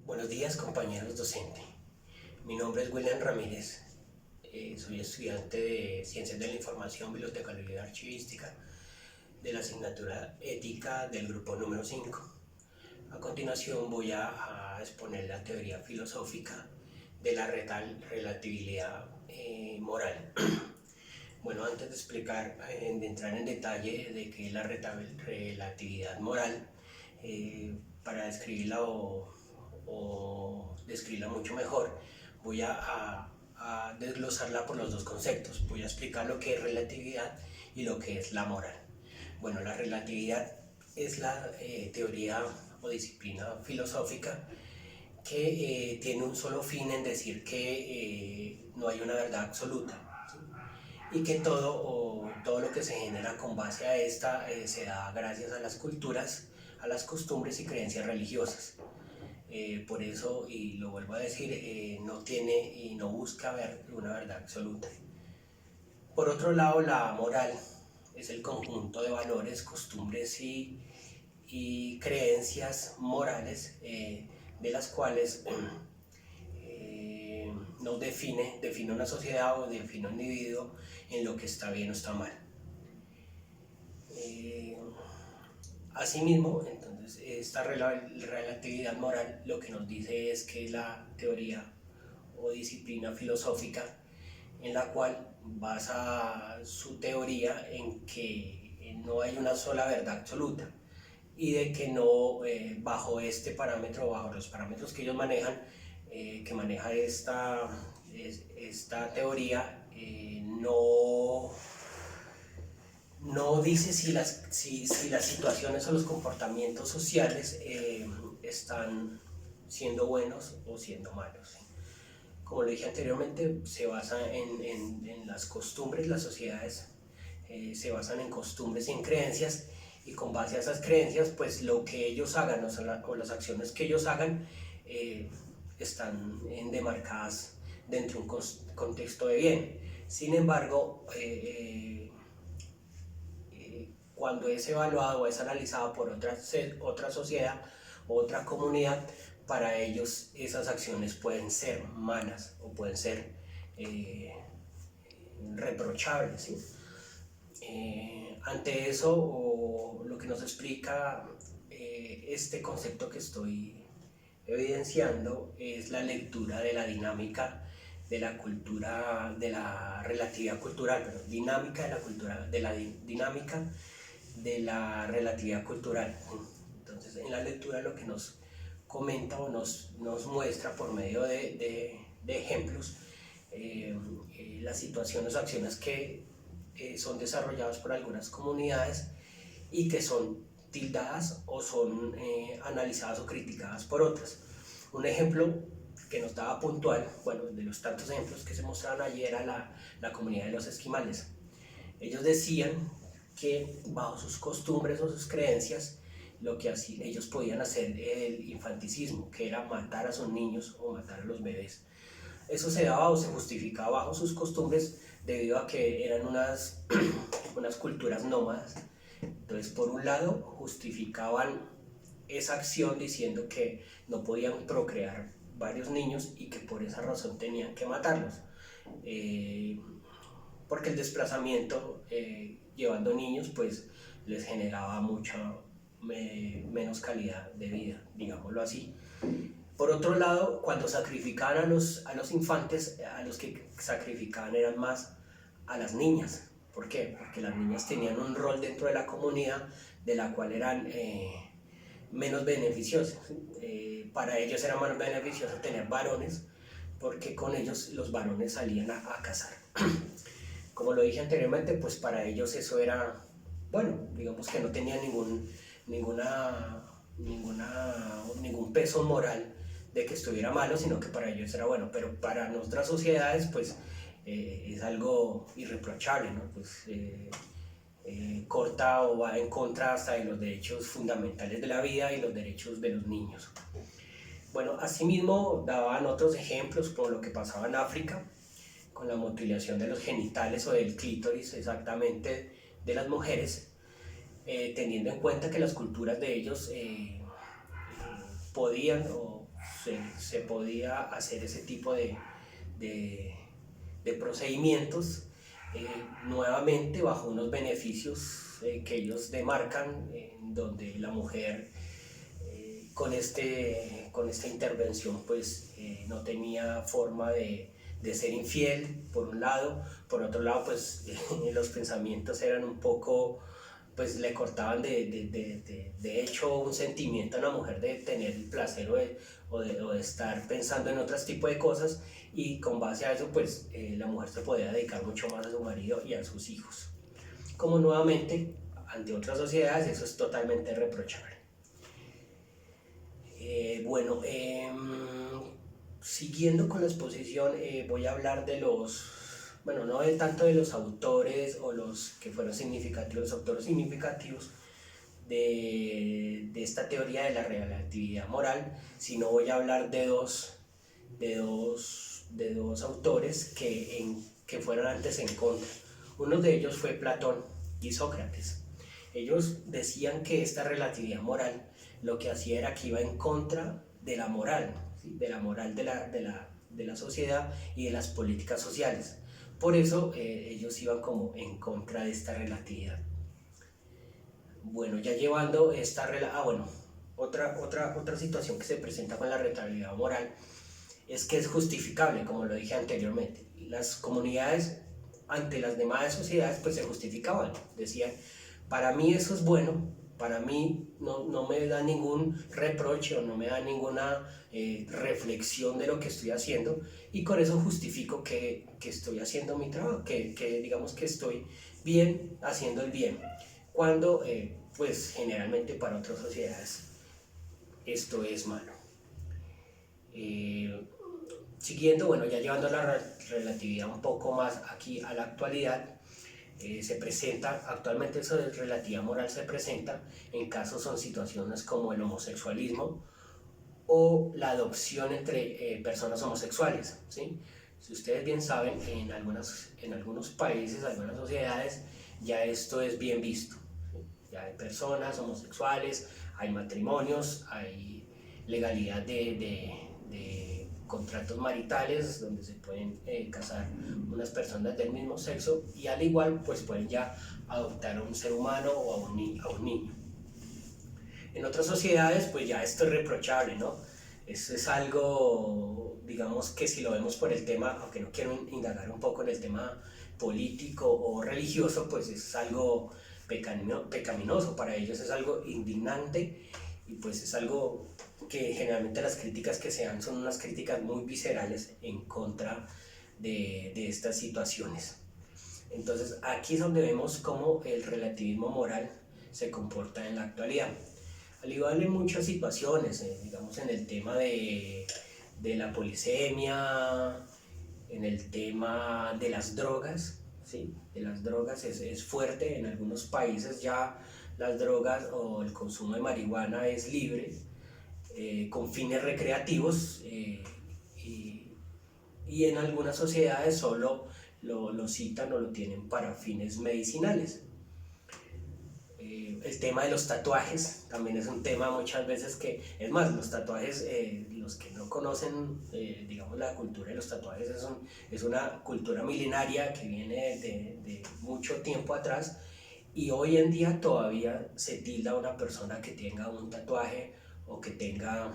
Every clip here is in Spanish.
Buenos días, compañeros docentes. Mi nombre es William Ramírez. Soy estudiante de Ciencias de la Información, Bibliotecología y Archivística de la asignatura Ética del grupo número 5. A continuación voy a exponer la teoría filosófica de la relatividad moral. Bueno, antes de explicar, de entrar en detalle de qué es la relatividad moral, para describirla o describirla mucho mejor, voy a desglosarla por los dos conceptos. Voy a explicar lo que es relatividad y lo que es la moral. Bueno, la relatividad es la teoría o disciplina filosófica que tiene un solo fin en decir que no hay una verdad absoluta, ¿sí? Y que todo lo que se genera con base a esta se da gracias a las culturas, a las costumbres y creencias religiosas. Por eso, y lo vuelvo a decir, no tiene y no busca ver una verdad absoluta. Por otro lado, la moral es el conjunto de valores, costumbres y creencias morales de las cuales nos define una sociedad o define un individuo en lo que está bien o está mal. Asimismo, entonces, esta relatividad moral lo que nos dice es que la teoría o disciplina filosófica en la cual basa su teoría en que no hay una sola verdad absoluta y de que no, bajo este parámetro, bajo los parámetros que ellos manejan, que maneja esta teoría, no dice si las situaciones o los comportamientos sociales están siendo buenos o siendo malos, ¿sí? Como lo dije anteriormente, se basa en las costumbres. Las sociedades se basan en costumbres y en creencias, y con base a esas creencias, pues lo que ellos hagan o las acciones que ellos hagan están demarcadas dentro de un contexto de bien. Sin embargo, cuando es evaluado o es analizado por otra sociedad o otra comunidad, para ellos esas acciones pueden ser malas o pueden ser reprochables, ¿sí? Ante eso, lo que nos explica este concepto que estoy evidenciando es la lectura de la dinámica de la cultura, de la relatividad cultural, pero dinámica de la cultura, de la dinámica de la relatividad cultural. Entonces, en la lectura lo que nos comenta o nos muestra por medio de ejemplos las situaciones o acciones que son desarrolladas por algunas comunidades y que son tildadas o son analizadas o criticadas por otras. Un ejemplo que nos daba puntual, bueno, de los tantos ejemplos que se mostraban ayer, era la comunidad de los esquimales. Ellos decían que bajo sus costumbres o sus creencias, lo que ellos podían hacer el infanticismo, que era matar a sus niños o matar a los bebés. Eso se daba o se justificaba bajo sus costumbres debido a que eran unas culturas nómadas. Entonces, por un lado, justificaban esa acción diciendo que no podían procrear varios niños y que por esa razón tenían que matarlos, porque el desplazamiento llevando niños pues les generaba mucha menos calidad de vida, digámoslo así. Por otro lado, cuando sacrificaban a los infantes, a los que sacrificaban eran más a las niñas. ¿Por qué? Porque las niñas tenían un rol dentro de la comunidad de la cual eran menos beneficiosas. Para ellos era más beneficioso tener varones, porque con ellos los varones salían a cazar. Como lo dije anteriormente, pues para ellos eso era, bueno, digamos que no tenía ningún peso moral de que estuviera malo, sino que para ellos era bueno. Pero para nuestras sociedades, pues es algo irreprochable, ¿no? Pues corta o va en contra hasta de los derechos fundamentales de la vida y los derechos de los niños. Bueno, asimismo daban otros ejemplos, como lo que pasaba en África, con la mutilación de los genitales o del clítoris exactamente de las mujeres, teniendo en cuenta que las culturas de ellos podían o se podía hacer ese tipo de, de procedimientos, nuevamente bajo unos beneficios que ellos demarcan, donde la mujer con esta intervención pues no tenía forma de ser infiel, por un lado. Por otro lado, pues los pensamientos eran un poco, pues le cortaban de hecho un sentimiento a la mujer de tener el placer o de estar pensando en otros tipos de cosas, y con base a eso pues la mujer se podía dedicar mucho más a su marido y a sus hijos. Como nuevamente, ante otras sociedades eso es totalmente reprochable. Bueno, siguiendo con la exposición, voy a hablar de bueno, no de tanto de los autores o los que fueron significativos, los autores significativos de esta teoría de la relatividad moral, sino voy a hablar de dos autores que fueron antes en contra. Uno de ellos fue Platón y Sócrates. Ellos decían que esta relatividad moral lo que hacía era que iba en contra de la moral, ¿sí? De la moral de la sociedad y de las políticas sociales. Por eso ellos iban como en contra de esta relatividad. Bueno, ya llevando esta relatividad, otra situación que se presenta con la relatividad moral es que es justificable, como lo dije anteriormente. Las comunidades ante las demás sociedades pues se justificaban, decían, para mí eso es bueno, para mí no me da ningún reproche o no me da ninguna reflexión de lo que estoy haciendo, y con eso justifico que estoy haciendo mi trabajo, que digamos que estoy bien haciendo el bien, cuando pues generalmente para otras sociedades esto es malo. Siguiendo, bueno, ya llevando la relatividad un poco más aquí a la actualidad, se presenta, actualmente esa relatividad moral se presenta en casos o en situaciones como el homosexualismo o la adopción entre personas homosexuales, ¿sí? Si ustedes bien saben, en algunos países, algunas sociedades, ya esto es bien visto, ¿sí? Ya hay personas homosexuales, hay matrimonios, hay legalidad de contratos maritales donde se pueden casar unas personas del mismo sexo, y al igual pues pueden ya adoptar a un ser humano o a un niño. En otras sociedades pues ya esto es reprochable, ¿no? Eso es algo, digamos que si lo vemos por el tema, aunque no quiero indagar un poco en el tema político o religioso, pues es algo pecaminoso para ellos, es algo indignante, y pues es algo que generalmente las críticas que se dan son unas críticas muy viscerales en contra de estas situaciones. Entonces aquí es donde vemos cómo el relativismo moral se comporta en la actualidad. Al igual en muchas situaciones, digamos en el tema de la polisemia, en el tema de las drogas, ¿sí? De las drogas es fuerte. En algunos países ya las drogas o el consumo de marihuana es libre, con fines recreativos, y en algunas sociedades solo lo citan o lo tienen para fines medicinales. El tema de los tatuajes también es un tema muchas veces que, es más, los tatuajes, los que no conocen, digamos, la cultura de los tatuajes es una cultura milenaria que viene de mucho tiempo atrás, y hoy en día todavía se tilda a una persona que tenga un tatuaje o que tenga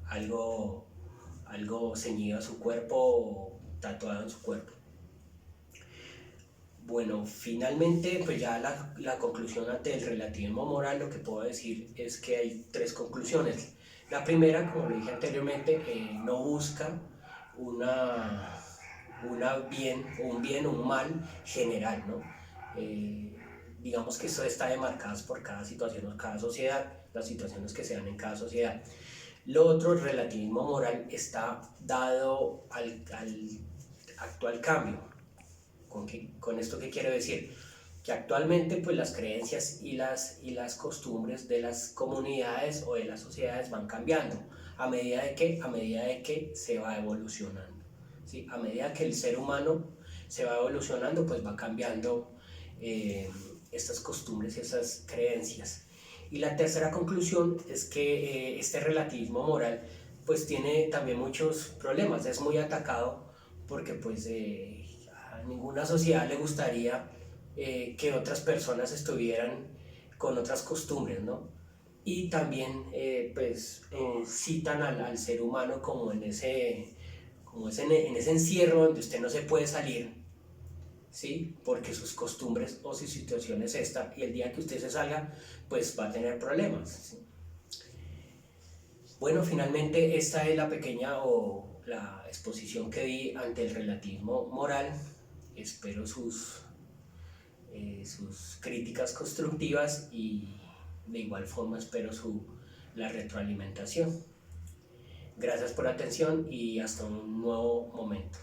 algo ceñido a su cuerpo o tatuado en su cuerpo. Bueno, finalmente, pues ya la conclusión ante el relativismo moral, lo que puedo decir es que hay tres conclusiones. La primera, como lo dije anteriormente, no busca un bien o un mal general, ¿no? Digamos que eso está demarcado por cada situación o cada sociedad, las situaciones que se dan en cada sociedad. Lo otro, el relativismo moral, está dado al actual cambio. ¿Con esto qué quiero decir? Que actualmente pues las creencias y las costumbres de las comunidades o de las sociedades van cambiando a medida de que se va evolucionando, ¿sí? A medida que el ser humano se va evolucionando, pues va cambiando estas costumbres y estas creencias. Y la tercera conclusión es que este relativismo moral pues tiene también muchos problemas, es muy atacado porque pues a ninguna sociedad le gustaría que otras personas estuvieran con otras costumbres, ¿no? Y también citan al ser humano en ese encierro donde usted no se puede salir, ¿sí? Porque sus costumbres o sus situaciones esta, y el día que usted se salga, pues va a tener problemas, ¿sí? Bueno, finalmente esta es la pequeña o la exposición que di ante el relativismo moral. Espero sus críticas constructivas y de igual forma espero la retroalimentación. Gracias por la atención y hasta un nuevo momento.